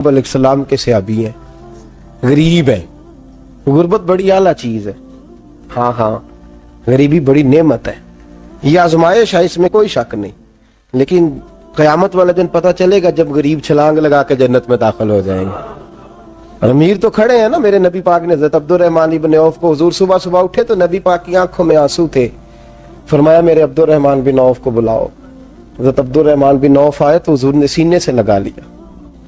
अलैहिस्सलाम के सहाबी हैं, गरीब है। गुर्बत बड़ी आला चीज है। हाँ हाँ, गरीबी बड़ी नेमत है, ये आजमाइश है, इसमें कोई शक नहीं। लेकिन क़यामत वाले दिन पता चलेगा जब गरीब छलांग लगा के जन्नत में दाखिल हो जाएंगे। और अमीर तो खड़े हैं ना। मेरे नबी पाक ने हज़रत अब्दुर्रहमान इब्न औफ को, हुजूर सुबह सुबह उठे तो नबी पाक की आंखों में आंसू थे। फरमाया मेरे अब्दुर्रहमान बिन औफ को बुलाओ। हज़रत अब्दुर्रहमान बिन औफ आए तो हुजूर ने सीने से लगा लिया।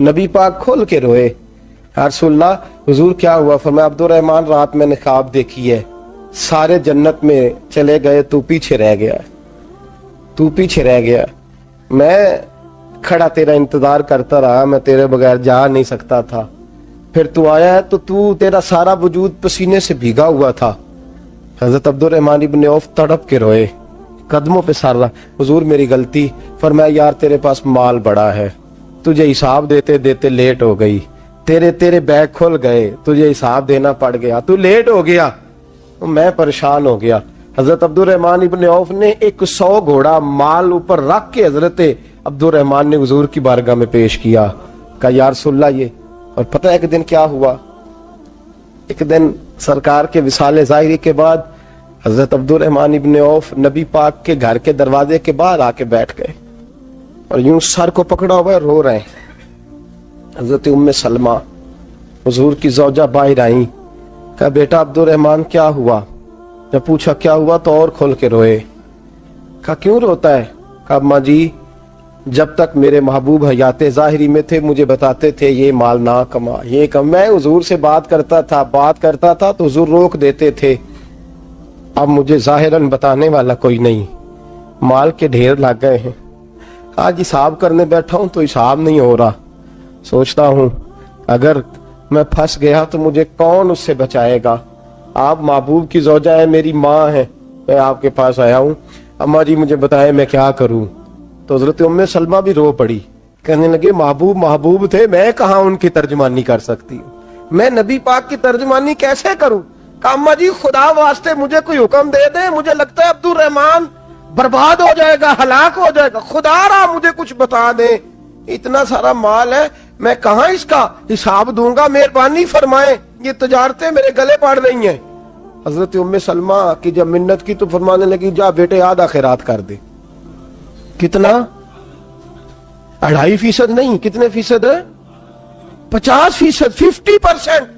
नबी पाक खोल के रोए, या रसूलल्लाह हुजूर क्या हुआ? फरमाया अब्दुर्रहमान रात मैंने ख्वाब देखी है, सारे जन्नत में चले गए, तू पीछे रह गया, तू पीछे रह गया। मैं खड़ा तेरा इंतजार करता रहा, मैं तेरे बगैर जा नहीं सकता था। फिर तू आया है तो तू, तेरा सारा वजूद पसीने से भीगा हुआ था। हजरत अब्दुर्रहमान इब्न औफ तड़प के रोए, कदमों पे सर रहा, हुजूर मेरी गलती। फरमाया यार तेरे पास माल बड़ा है, तुझे हिसाब देते देते लेट हो गई, तेरे बैग खुल गए, तुझे हिसाब देना पड़ गया, तू लेट हो गया, तो मैं परेशान हो गया। हजरत अब्दुर्रहमान इब्न औफ ने 100 घोड़ा माल ऊपर रख के हजरत अब्दुर्रहमान ने हुजूर की बारगाह में पेश किया। कहा या रसूलल्लाह ये। और पता है एक दिन क्या हुआ? एक दिन सरकार के विसाले ज़ाहिरी के बाद हजरत अब्दुर्रहमान इब्न औफ नबी पाक के घर के दरवाजे के बाहर आके बैठ गए और यूं सर को पकड़ा हुआ रो रहे हैं। हजरत उम्मे सलमा हुजूर की ज़ौजा बाहर आई। कहा बेटा अब्दुर्रहमान क्या हुआ? जब पूछा क्या हुआ तो और खोल के रोए। कहा क्यों रोता है? कहा अम्मा जी जब तक मेरे महबूब हयाते ज़ाहिरी में थे मुझे बताते थे ये माल ना कमा, ये कम। मैं हुजूर से बात करता था तो हुजूर रोक देते थे। अब मुझे ज़ाहिरन बताने वाला कोई नहीं, माल के ढेर लग गए हैं। आज हिसाब करने बैठा हूं तो हिसाब नहीं हो रहा। सोचता हूं अगर मैं फंस गया तो मुझे कौन उससे बचाएगा? आप महबूब की ज़ौजा है, मेरी माँ है, मैं आपके पास आया हूं, अम्मा जी मुझे बताएं मैं क्या करूं? तो हज़रत उम्मे सलमा भी रो पड़ी, कहने लगे महबूब महबूब थे, मैं कहाँ उनकी तर्जमानी कर सकती हूँ, मैं नबी पाक की तर्जमानी कैसे करूं? कहा अम्मा जी खुदा वास्ते मुझे कोई हुक्म दे दे, मुझे लगता है अब्दुर्रहमान बर्बाद हो जाएगा, हलाक हो जाएगा, खुदा रहा मुझे कुछ बता दे, इतना सारा माल है, मैं कहाँ इसका हिसाब दूंगा, मेहरबानी फरमाए, ये तजारतें मेरे गले पड़ रही हैं। हजरत उम्मे सलमा की जब मिन्नत की तो फरमाने लगी जा बेटे आधा खैरात कर दे। कितना? 2.5% नहीं, कितने फीसद है? 50%, 50%।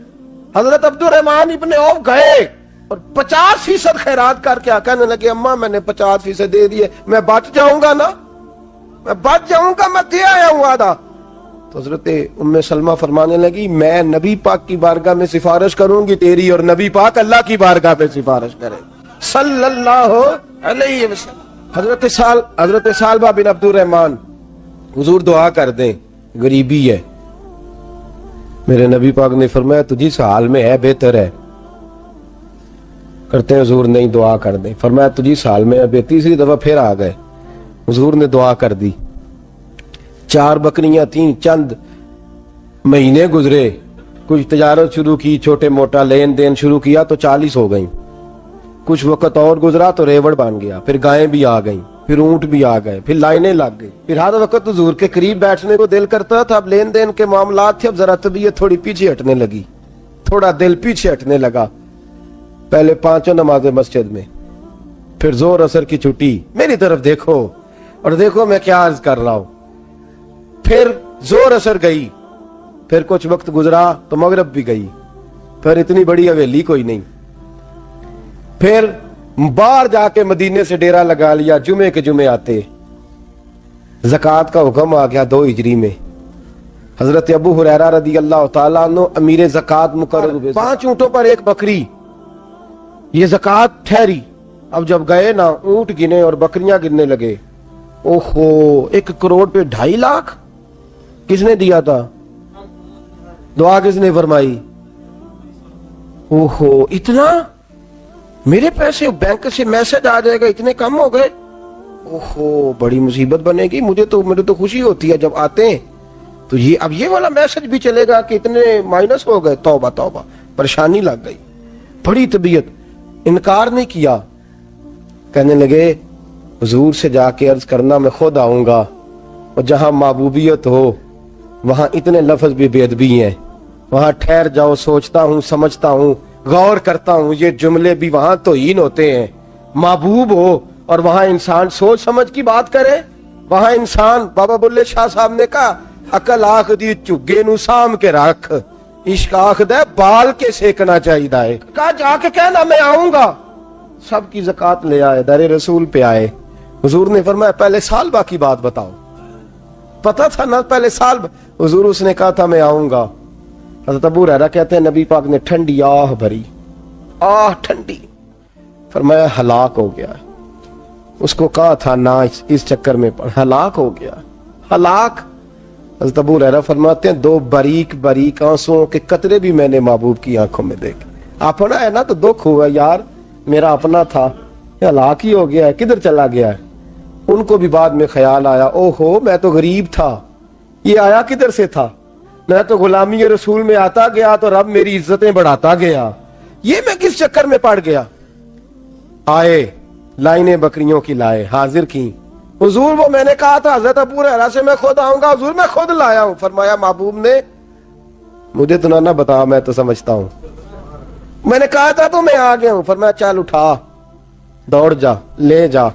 हजरत अब्दुर्रहमान इब्न औफ गए और 50% खैरात करके कहने लगे अम्मा मैंने 50% दे दिए, मैं बच जाऊंगा ना, मैं बच जाऊंगा, मैं दे आया हूं आधा। तो हजरत उम्मे सलमा फरमाने लगी मैं नबी पाक की बारगाह में सिफारिश करूंगी तेरी, और नबी पाक अल्लाह की बारगाह में सिफारिश करे सल्लल्लाहु अलैहि वसल्लम। हजरत सालबा बिन अब्दुर्रहमान, हुजूर दुआ कर दें, गरीबी है। मेरे नबी पाक ने फरमाया तुझी इस हाल में है, बेहतर है। करते हैं हुजूर नहीं दुआ कर दें। फरमाया तुझी इस हाल में है। तीसरी दफा फिर आ गए, हुजूर ने दुआ कर दी। 4 बकरियां थीं, चंद महीने गुजरे, कुछ तजारत शुरू की, छोटे मोटा लेन देन शुरू किया तो 40 हो गई। कुछ वक्त और गुजरा तो रेवड़ बन गया, फिर गायें भी आ गईं, फिर ऊंट भी आ गए, फिर लाइनें लग गई। फिर हर वक्त हुजूर के करीब बैठने को दिल करता था। अब लेन देन के मामलात थे, अब जरा तबीयत थोड़ी पीछे हटने लगी, थोड़ा दिल पीछे हटने लगा। पहले 5 नमाजें मस्जिद में, फिर जोर असर की छुट्टी, मेरी तरफ देखो और देखो मैं क्या अर्ज कर रहा हूं। फिर जोर असर गई, फिर कुछ वक्त गुजरा तो मगरब भी गई, फिर इतनी बड़ी हवेली कोई नहीं। फिर बाहर जाके मदीने से डेरा लगा लिया, जुमे के जुमे आते। ज़कात का हुक्म आ गया 2 हिजरी में। हजरत अबू हुरैरा रदी अल्लाह तआला अन्हु अमीर ज़कात मुकर्रर हुए। 5 ऊंटों पर 1 बकरी, ये ज़कात ठहरी। अब जब गए ना, ऊंट गिने और बकरियां गिनने लगे। ओहो 1 करोड़ पे 2.5 लाख किसने दिया था? दुआ किसने फरमाई? ओहो इतना, मेरे पैसे बैंक से मैसेज आ जाएगा, इतने कम हो गए, ओहो बड़ी मुसीबत बनेगी। मुझे तो खुशी होती है जब आते हैं तो ये अब ये वाला मैसेज भी चलेगा कि इतने माइनस हो गए। तौबा तौबा, परेशानी लग गई, बड़ी तबीयत। इनकार नहीं किया, कहने लगे हुजूर से जाके अर्ज करना मैं खुद आऊंगा, और जहां महबूबियत हो वहां इतने लफ्ज भी बेअदबी हैं, वहां ठहर जाओ, सोचता हूं, समझता हूं, गौर करता हूं, ये जुमले भी वहां तौहीन होते हैं। महबूब हो और वहां इंसान सोच समझ की बात करे। वहां इंसान, बाबा बुल्ले शाह साहब ने कहा, अकल आख दी झुग्गे नू साम के रख, इश्क आख दे बाल के सेकना चाहिए। कहा जाके कहना मैं आऊंगा। सबकी ज़कात ले आए, दर रसूल पे आए। हुजूर ने फरमाया पहले साल बाकी बात बताओ। पता था ना पहले साल। हुजूर उसने कहा था मैं आऊंगा। हज़रत अबू हुरैरा कहते हैं नबी पाक ने ठंडी आह भरी, आह ठंडी। फरमाया हलाक हो गया। उसको कहा था ना इस चक्कर में पड़, हलाक हो गया, हलाक। हज़रत अबू हुरैरा फरमाते हैं दो बारीक बारीक आंसुओं के कतरे भी मैंने महबूब की आंखों में देखे। अपना है ना तो दुख हुआ, यार मेरा अपना था, हलाक ही हो गया है, किधर चला गया है। उनको भी बाद में ख्याल आया, ओहो मैं तो गरीब था, ये आया किधर से था। मैं तो गुलामी रसूल में आता गया तो रब मेरी इज्जतें बढ़ाता गया, ये मैं किस चक्कर में पड़ गया। आए लाइनें बकरियों की लाए, हाजिर की। हुजूर वो मैंने कहा था हज़रत अबू हुरैरा से मैं खुद आऊंगा, हुजूर मैं खुद लाया हूं। फरमाया महबूब ने मुझे तो ना बता, मैं तो समझता हूं, मैंने कहा था तो मैं आ गया हूं। फरमाया चल उठा, दौड़ जा, ले जा।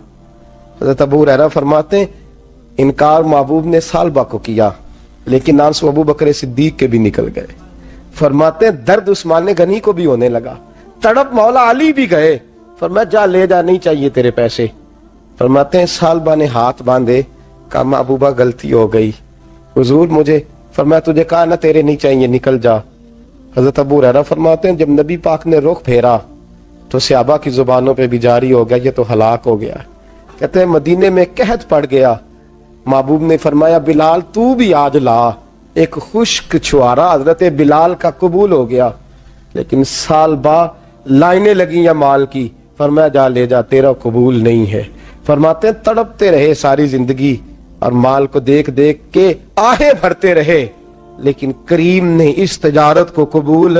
हज़रत अबू हुरैरा फरमाते इनकार महबूब ने सालबा को किया, लेकिन आंसू अबू बकर सिद्दीक के भी निकल गए। फरमाते दर्द उस्मान गनी को भी होने लगा, तड़प मौला अली भी गए। फरमाया जा ले जा, नहीं चाहिए तेरे पैसे। फरमाते हैं सालबा ने हाथ बांधे, कहा महबूबा गलती हो गई, हुजूर मुझे। फरमाया तुझे कहा ना तेरे नहीं चाहिए, निकल जा। हज़रत अबू हुरैरा फरमाते हैं जब नबी पाक ने रुख फेरा तो सहाबा की जुबानों पे भी जारी हो गया, ये तो हलाक हो गया। कहते हैं मदीने में कहत पड़ गया। महबूब ने फरमाया बिलाल तू भी आज ला। एक खुश्क छुआरा हजरत बिलाल का कबूल हो गया, लेकिन साल बा लाइनें लगी या माल की। फरमाया जा ले जा, तेरा कबूल नहीं है। फरमाते हैं तड़पते रहे सारी जिंदगी और माल को देख देख के आहें भरते रहे, लेकिन करीम ने इस तजारत को कबूल।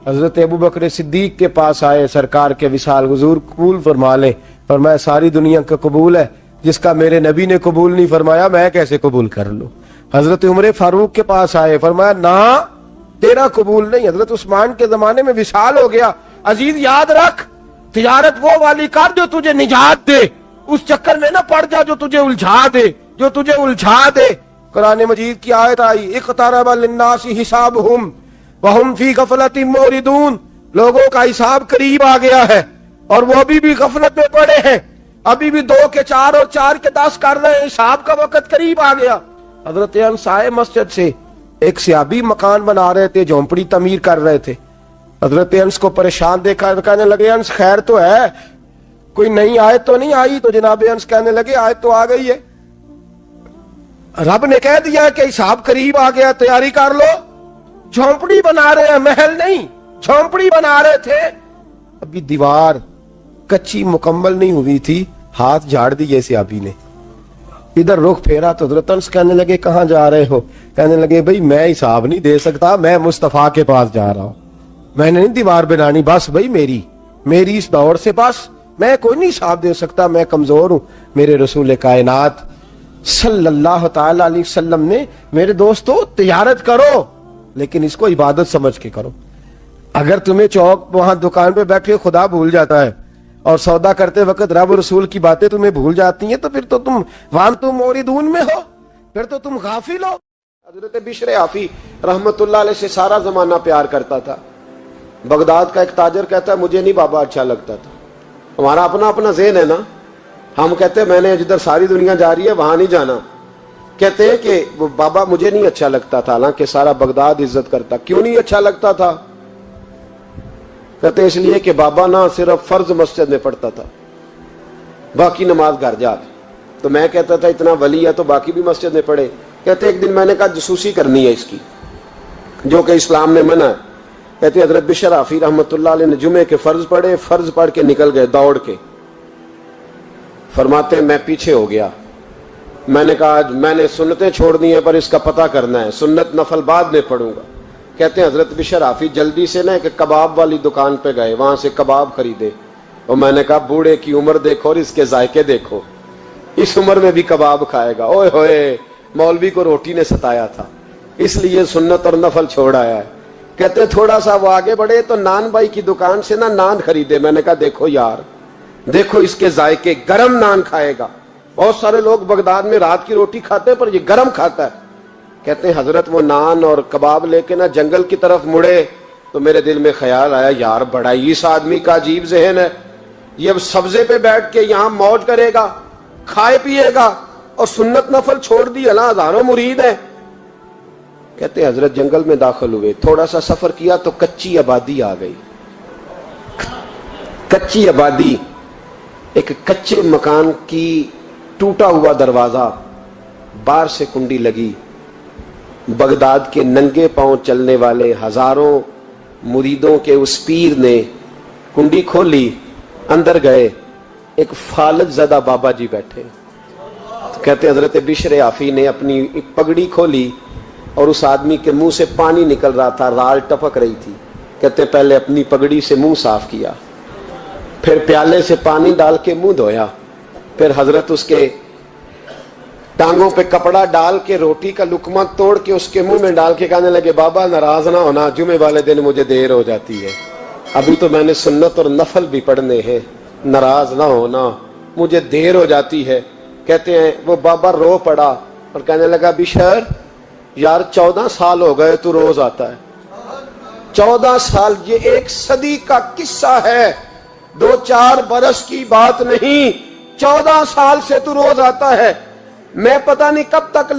हजरत अबू बकर सिद्दीक के पास आए, सरकार के विसाल हुजूर कबूल फरमा ले। फरमाया सारी दुनिया का कबूल है, जिसका मेरे नबी ने कबूल नहीं फरमाया मैं कैसे कबूल कर लूं। हजरत उमर फारूक के पास आए, फरमाया ना तेरा कबूल नहीं। हजरत उस्मान के जमाने में विसाल हो गया। अजीज याद रख, तिजारत वो वाली कर जो तुझे निजात दे, उस चक्कर में ना पड़ जा जो तुझे उलझा दे, जो तुझे उलझा दे। कुरान मजीद की आयत आई, इक़्तरब लिन्नासी हिसाबुहुम वहुम फी गफलतिन मोरिदून। लोगों का हिसाब करीब आ गया है और वो अभी भी गफलत में पड़े हैं, अभी भी 2 के 4 और 4 के 10 कर रहे हैं, हिसाब का वक्त करीब आ गया। हजरत अनस आए मस्जिद से, एक सहाबी मकान बना रहे थे, झोंपड़ी तमीर कर रहे थे। हजरत अनस को परेशान देखा, कहने लगे अनस खैर तो है, कोई नई आयत तो नहीं आई। तो जनाब अनस कहने लगे आयत तो आ गई है, रब ने कह दिया कि हिसाब करीब आ गया, तैयारी कर लो। झोंपड़ी बना रहे हैं, महल नहीं, झोंपड़ी बना रहे थे। अभी दीवार कच्ची मुकम्मल नहीं हुई थी, हाथ झाड़ दिए सहाबी ने। इधर रुख फेरा तो हज़रत अनस कहने लगे कहां जा रहे हो। कहने लगे भाई मैं हिसाब नहीं दे सकता, मैं मुस्तफा के पास जा रहा हूं, मैंने नहीं दीवार बनानी, बस भाई मेरी इस दौड़ से बस मैं कोई नहीं हिसाब दे सकता, मैं कमजोर हूं। मेरे रसूल कायनात सल्लल्लाहु ताला अलैहि वसल्लम ने, मेरे दोस्तों तिजारत करो लेकिन इसको इबादत समझ के करो। अगर तुम्हें चौक वहां दुकान पे बैठे खुदा भूल जाता है और सौदा करते वक्त रब रसूल की बातें तुम्हें भूल जाती हैं, तो फिर तो तुम वान तुम मोरिदून में हो, फिर तो तुम गाफिल हो। हजरत बिशर आफी रहमतुल्लाह अलैह से सारा जमाना प्यार करता था। बगदाद का एक ताजर कहता है मुझे नहीं बाबा अच्छा लगता था। हमारा अपना अपना ज़हन है ना, हम कहते हैं मैंने जिधर सारी दुनिया जा रही है वहां नहीं जाना। कहते हैं कि वो बाबा मुझे नहीं अच्छा लगता था, हालांकि सारा बगदाद इज्जत करता। क्यों नहीं अच्छा लगता था? कहते इसलिए कि बाबा ना सिर्फ फर्ज मस्जिद में पढ़ता था, बाकी नमाज घर जाके। तो मैं कहता था इतना वली है तो बाकी भी मस्जिद में पढ़े। कहते एक दिन मैंने कहा जसूसी करनी है इसकी, जो कि इस्लाम ने मना है। कहते हजरत बिशर आफी रहमतुल्लाह अलैह ने जुमे के फर्ज पढ़े, फर्ज पढ़ के निकल गए दौड़ के। फरमाते मैं पीछे हो गया, मैंने कहा आज मैंने सुन्नतें छोड़ दी हैं पर इसका पता करना है, सुन्नत नफल बाद में पढ़ूंगा। कहते हैं हजरत बिशर आफी जल्दी से ना एक कबाब वाली दुकान पे गए, वहां से कबाब खरीदे। और मैंने कहा बूढ़े की उम्र देखो और इसके जायके देखो, इस उम्र में भी कबाब खाएगा। ओए होए, मौलवी को रोटी ने सताया था। اس لیے سنت اور نفل چھوڑ آیا ہے. کہتے تھوڑا سا وہ آگے بڑھے تو نان بھائی کی دکان سے نا نان خریدے. میں نے کہا دیکھو یار, دیکھو اس کے ذائقے, گرم نان کھائے گا. بہت سارے لوگ بغداد میں رات کی روٹی کھاتے ہیں پر یہ گرم کھاتا ہے. کہتے ہیں حضرت وہ نان اور کباب لے کے نا جنگل کی طرف مڑے تو میرے دل میں خیال آیا, یار بڑا ہی اس آدمی کا عجیب ذہن ہے, یہ اب سبزے پہ بیٹھ کے یہاں موج کرے گا, کھائے پیے گا, اور سنت نفل چھوڑ دی, اللہ ہزاروں مرید ہیں. کہتے ہیں حضرت جنگل میں داخل ہوئے, تھوڑا سا سفر کیا تو کچی آبادی آ گئی. کچی آبادی, ایک کچے مکان کی ٹوٹا ہوا دروازہ, باہر سے کنڈی لگی. بغداد کے ننگے پاؤں چلنے والے ہزاروں مریدوں کے اس پیر نے کنڈی کھولی, اندر گئے, ایک فالج زدہ بابا جی بیٹھے. کہتے حضرت بشر آفی نے اپنی پگڑی کھولی اور اس آدمی کے منہ سے پانی نکل رہا تھا, رال ٹپک رہی تھی. کہتے پہلے اپنی پگڑی سے منہ صاف کیا, پھر پیالے سے پانی ڈال کے منہ دھویا, پھر حضرت اس کے ٹانگوں پہ کپڑا ڈال کے روٹی کا لقمہ توڑ کے اس کے منہ میں ڈال کے کہنے لگے, بابا ناراض نہ ہونا, جمعے والے دن مجھے دیر ہو جاتی ہے, ابھی تو میں نے سنت اور نفل بھی پڑھنے ہیں, ناراض نہ ہونا, مجھے دیر ہو جاتی ہے. کہتے ہیں وہ بابا رو پڑا اور کہنے لگا, بشر یار 14 سال ہو گئے تو روز آتا ہے. 14 سال, یہ 1 صدی کا قصہ ہے, 2-4 برس کی بات نہیں. 14 سال سے تو روز آتا ہے. میں پتہ نہیں کب تک